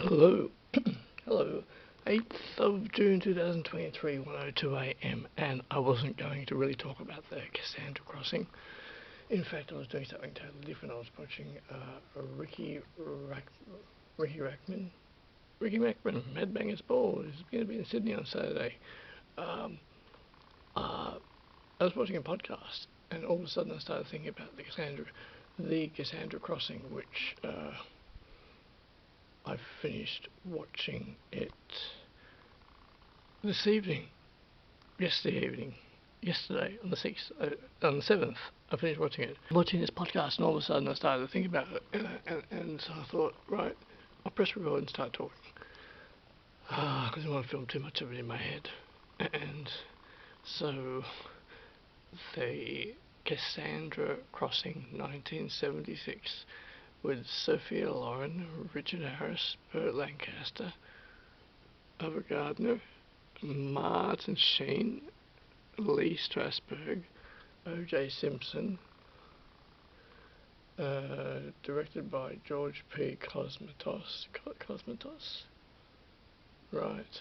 Hello. Hello. 8th of June 2023, 1:02 a.m. And I wasn't going to really talk about the Cassandra Crossing. In fact, I was doing something totally different. I was watching Ricky Rackman, Headbangers Ball. He's going to be in Sydney on Saturday. I was watching a podcast, and all of a sudden I started thinking about the Cassandra Crossing, which I finished watching it yesterday on the 6th, on the 7th. I finished watching this podcast, and all of a sudden I started to think about it, and so I thought, right, I'll press record and start talking, because I don't want to film too much of it in my head. And so the Cassandra Crossing 1976 with Sophia Loren, Richard Harris, Burt Lancaster, Ava Gardner, Martin Sheen, Lee Strasberg, O.J. Simpson, directed by George P. Cosmatos. Right.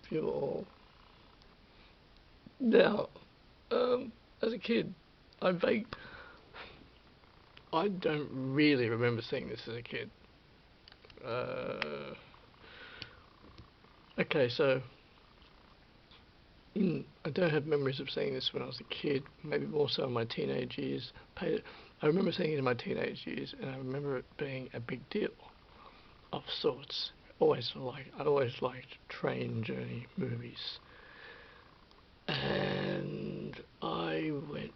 You all. Now, as a kid, I don't really remember seeing this as a kid. Okay, so I don't have memories of seeing this when I was a kid, maybe more so in my teenage years. I remember seeing it in my teenage years, and I remember it being a big deal of sorts. I always liked train journey movies. And I went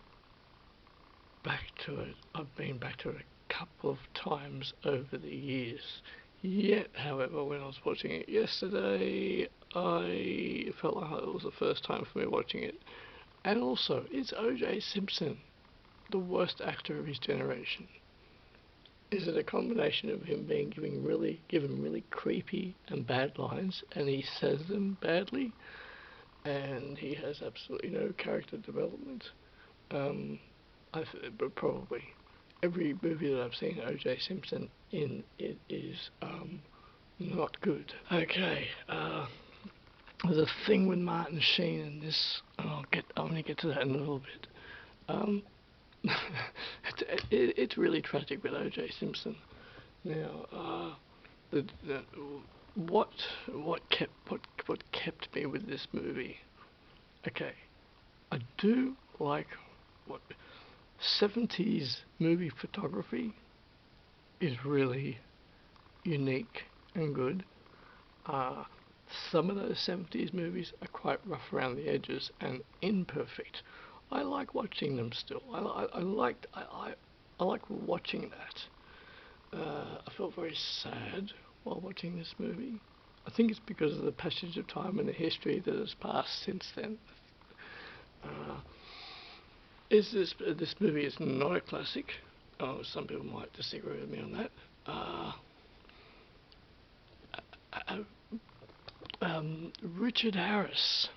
back to it. I've been back to it a couple of times over the years. Yet, however, when I was watching it yesterday, I felt like it was the first time for me watching it. And also, it's O.J. Simpson, the worst actor of his generation. Is it a combination of him being given really creepy and bad lines, and he says them badly, and he has absolutely no character development? But probably every movie that I've seen O.J. Simpson in, it is not good. Okay, there's a thing with Martin Sheen in this, and I'm going to get to that in a little bit. It's really tragic with O.J. Simpson. Now, what kept me with this movie? Okay, I do like what 70s movie photography is really unique and good. Some of those 70s movies are quite rough around the edges and imperfect. I like watching them still. I like watching that. I felt very sad while watching this movie. I think it's because of the passage of time and the history that has passed since then. This movie is not a classic. Oh, some people might disagree with me on that. Richard Harris.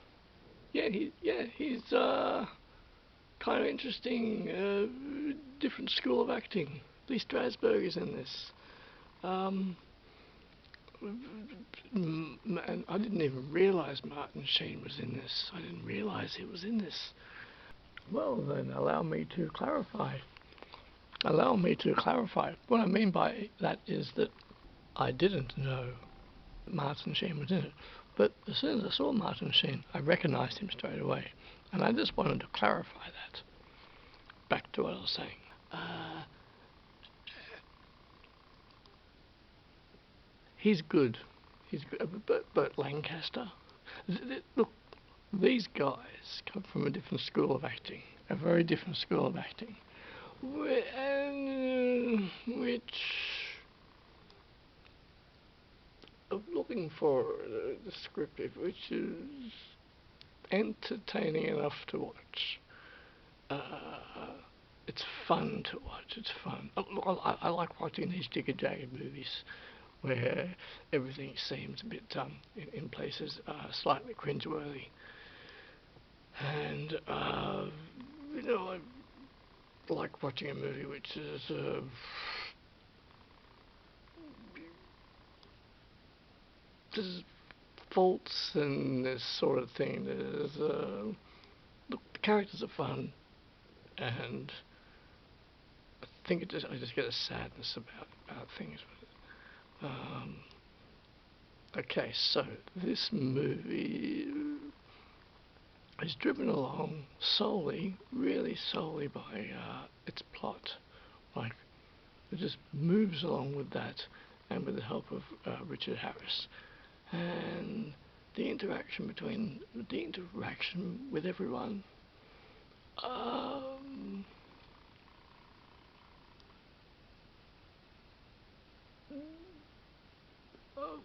He's kind of interesting. Different school of acting. Lee Strasberg is in this. And I didn't even realise Martin Sheen was in this. I didn't realise he was in this. Well, then allow me to clarify. What I mean by that is that I didn't know Martin Sheen was in it. But as soon as I saw Martin Sheen, I recognised him straight away. And I just wanted to clarify that. Back to what I was saying. He's good. But Lancaster. Look, these guys come from a different school of acting. A very different school of acting. Which I'm looking for a descriptive, which is entertaining enough to watch. It's fun to watch. It's fun. I like watching these jigger-jagger movies where everything seems a bit in places slightly cringeworthy. And I like watching a movie which is there's faults in this sort of thing. There's look, the characters are fun, and I think I just get a sadness about things. Okay, so this movie is driven along really solely by its plot. Like, it just moves along with that, and with the help of Richard Harris, and the interaction with everyone. I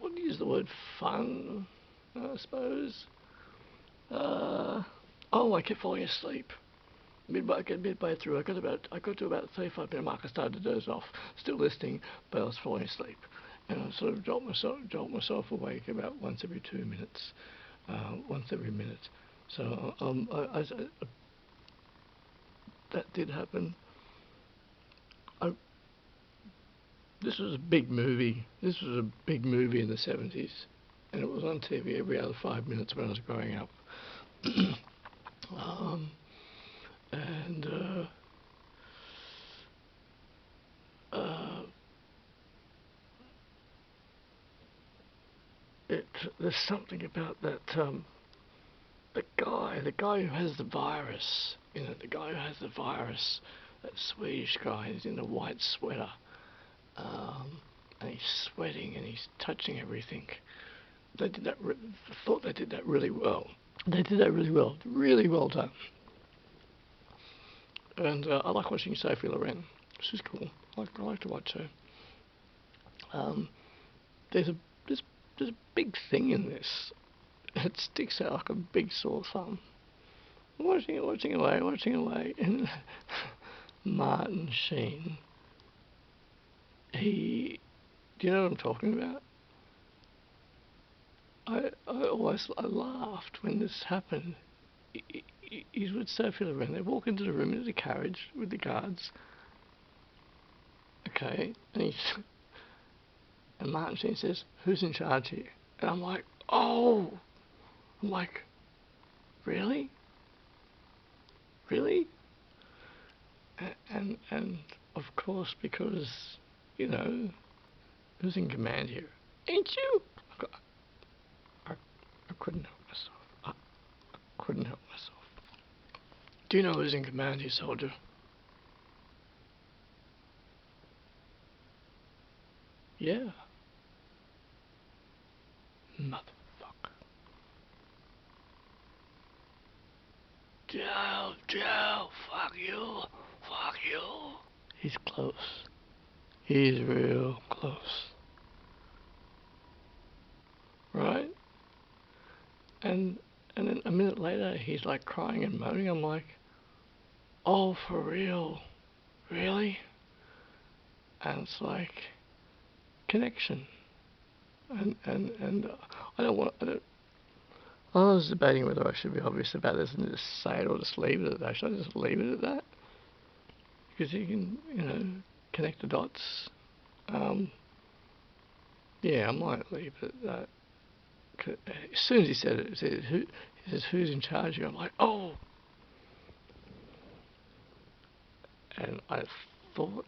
wouldn't use the word fun, I suppose. I kept falling asleep. Midway through, I got to about the 35-minute mark. I started to doze off, still listening, but I was falling asleep, and I sort of jolt myself awake about once every 2 minutes, once every minute. So that did happen. This was a big movie. This was a big movie in the 70s, and it was on TV every other 5 minutes when I was growing up. And there's something about that. The guy who has the virus, that Swedish guy, he's in a white sweater, and he's sweating and he's touching everything. I thought they did that really well. Really well done. And I like watching Sophie Loren. She's cool. I like to watch her. There's a big thing in this. It sticks out like a big sore thumb. Watching away, and Martin Sheen. Do you know what I'm talking about? I laughed when this happened. He's with Sophie Loren. They walk into the room in the carriage with the guards. Okay, and Martin Sheen says, "Who's in charge here?" And I'm like, oh! I'm like, really? Really? And of course, because, who's in command here? Ain't you? I couldn't help myself. I couldn't help myself. Do you know who's in command here, soldier? Yeah. Motherfucker. Joe, fuck you. He's close. He's real close. Right? And then a minute later, he's like crying and moaning. I'm like, oh, for real? Really? And it's like, connection. And I was debating whether I should be obvious about this and just say it or just leave it at that. Should I just leave it at that? Because you can, connect the dots. Yeah, I might leave it at that. As soon as he said it, he says, who's in charge here? I'm like, oh! And I thought,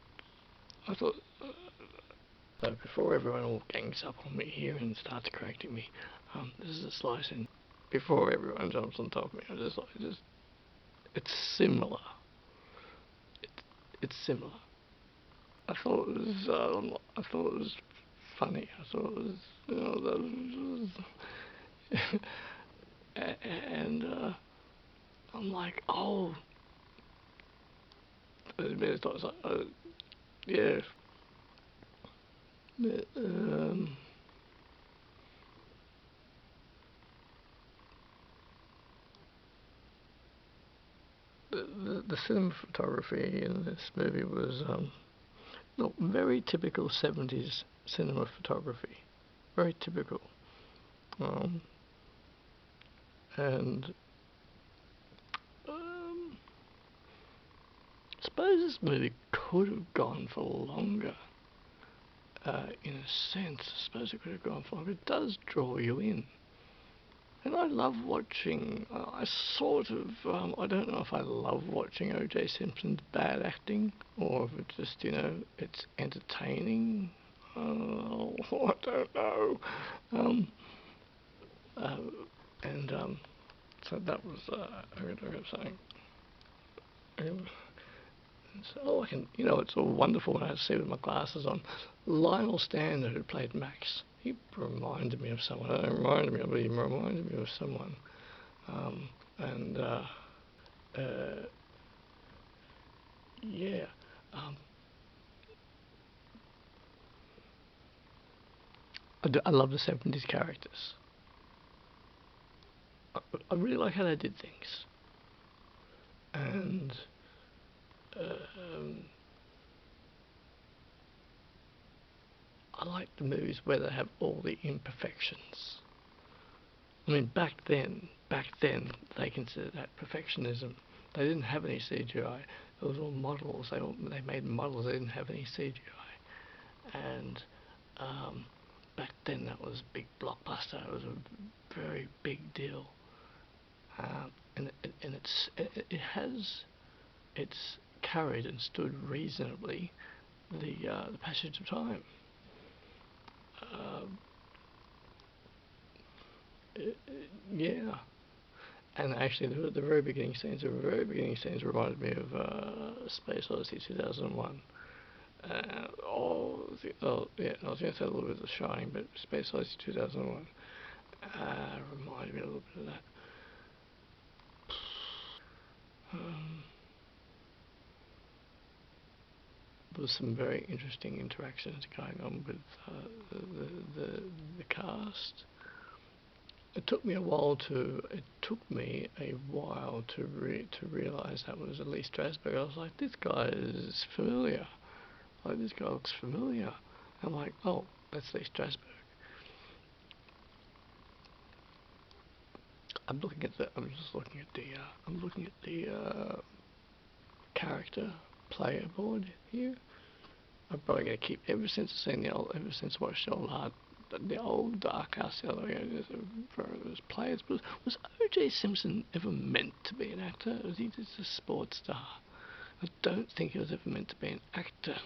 before everyone all gangs up on me here and starts correcting me, this is a slice in. Before everyone jumps on top of me, it's similar. It's similar. I thought it was funny. I thought it was, and I'm like, oh, it's not, yeah. The cinematography in this movie was very typical 70s cinema photography. Very typical. And I suppose this movie could have gone for longer. in a sense, I suppose it could have gone far, but it does draw you in. And I love watching, I sort of, I don't know if I love watching O.J. Simpson's bad acting, or if it's just, it's entertaining. I don't know. Uh, and so that was, I was saying. So I can, it's all wonderful when I see with my glasses on. Lionel Stander, who played Max, he reminded me of someone. I don't reminded me of, but he reminded me of someone. And yeah, I love the 70s characters. I really like how they did things. And I like the movies where they have all the imperfections. I mean, back then, they considered that perfectionism. They didn't have any CGI. It was all models. They made models. They didn't have any CGI. And back then, that was a big blockbuster. It was a very big deal. And it's carried and stood reasonably the passage of time. Yeah. And actually, the very beginning scenes reminded me of Space Odyssey 2001. Yeah, I was going to say a little bit of The Shining, but Space Odyssey 2001 reminded me a little bit of that. There was some very interesting interactions going on with the cast. It took me a while to realise that was Lee Strasberg. I was like, this guy is familiar. Like, this guy looks familiar. I'm like, oh, that's Lee Strasberg. I'm looking at the character player board here. I'm probably gonna keep ever since I watched the old Dark House the other way. There's players. Was O.J. Simpson ever meant to be an actor? Was he just a sports star? I don't think he was ever meant to be an actor.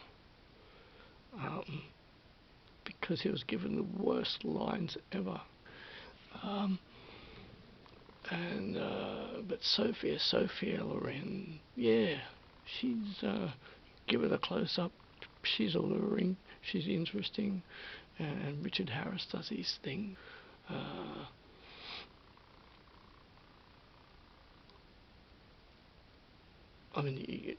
Because he was given the worst lines ever. But Sophia Loren, yeah, she's give it a close up. She's alluring. She's interesting, and Richard Harris does his thing. I mean,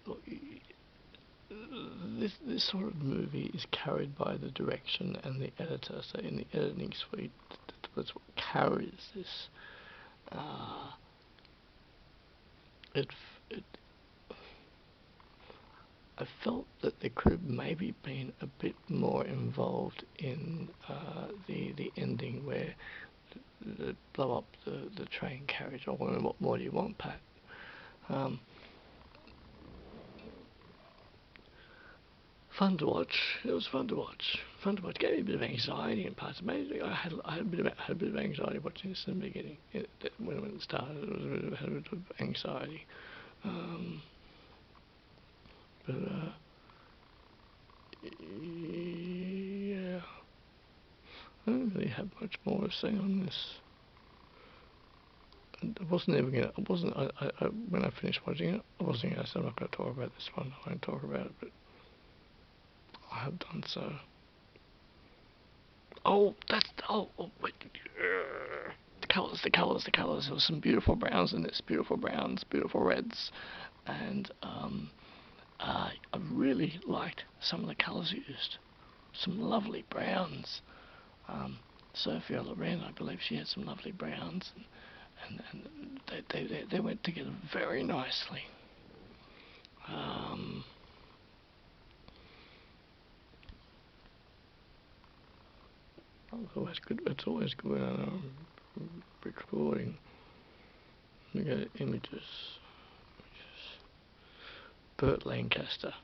this sort of movie is carried by the direction and the editor. So in the editing suite, that's what carries this. It I felt that they could have maybe been a bit more involved in the ending where they blow up the train carriage. Or what more do you want, Pat? Fun to watch. It was fun to watch. It gave me a bit of anxiety in parts. Maybe I had a bit of anxiety watching this in the beginning. When it started, I had a bit of anxiety. But yeah, I don't really have much more to say on this. I wasn't even gonna. I wasn't. I when I finished watching it, I wasn't gonna say I'm not gonna talk about this one. I won't talk about it, but I have done so. Oh, wait. The colours. There were some beautiful browns in this. Beautiful browns, beautiful reds, and I really liked some of the colours used. Some lovely browns. Sophia Loren, I believe she had some lovely browns, and they went together very nicely. It's always good when I'm recording. We go to images. Burt Lancaster.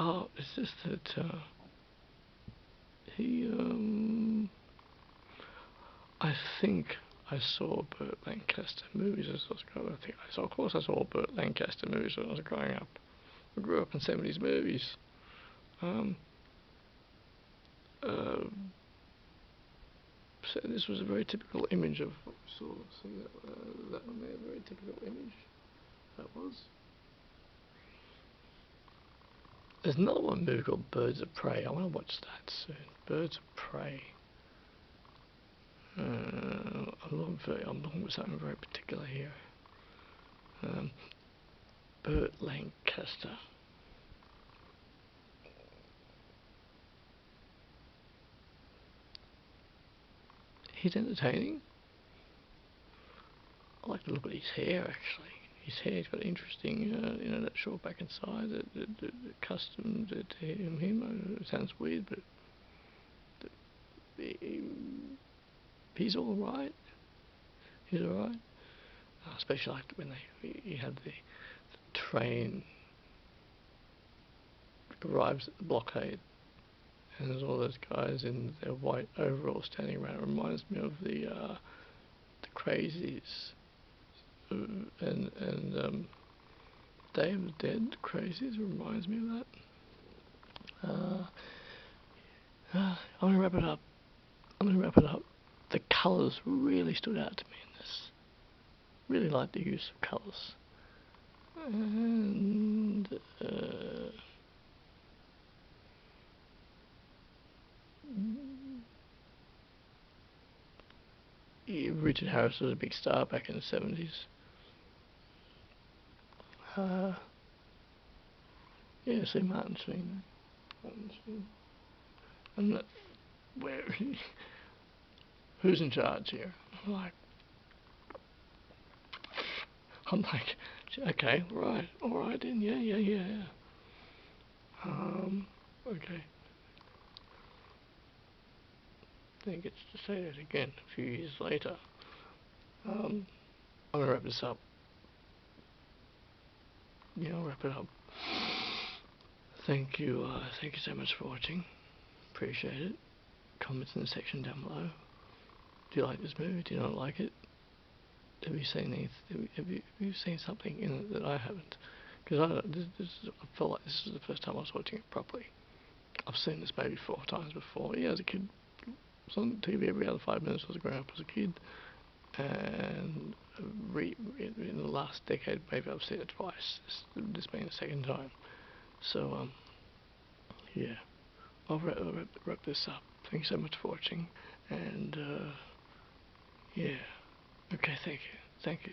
Oh, it's just that he I think I saw Burt Lancaster movies as I was growing up. Of course I saw Burt Lancaster movies when I was growing up. I grew up in 70s movies. Um, uh, so this was a very typical image of what we saw. See that one there, a very typical image. That was. There's another one movie called Birds of Prey. I want to watch that soon. Birds of Prey. I'm looking for something very particular here. Burt Lancaster. He's entertaining. I like to look at his hair actually. His hair's got interesting, that short back and side, the custom to him. It sounds weird, but he's all right. He's all right. I especially liked when he had the train arrives at the blockade, and there's all those guys in their white overalls standing around. It reminds me of the Crazies, and Day of the Dead. Crazies reminds me of that. I'm gonna wrap it up. The colours really stood out to me in this. Really like the use of colours. And Richard Harris was a big star back in the 70s. Yeah, see Martin Sheen. And that, where who's in charge here? I'm like, okay, right, all right then, yeah. Okay. Then he gets to say that again a few years later. I'm gonna wrap this up. Yeah, I'll wrap it up. Thank you so much for watching. Appreciate it. Comments in the section down below. Do you like this movie? Do you not like it? Have you seen anything? Have you seen something in it that I haven't? Because I felt like this was the first time I was watching it properly. I've seen this maybe 4 times before. Yeah, as a kid, it was on TV every other 5 minutes. I was growing up as a kid, and in the last decade, maybe I've seen it twice. This being the second time. So yeah, I'll wrap this up. Thanks so much for watching, and yeah, okay, thank you.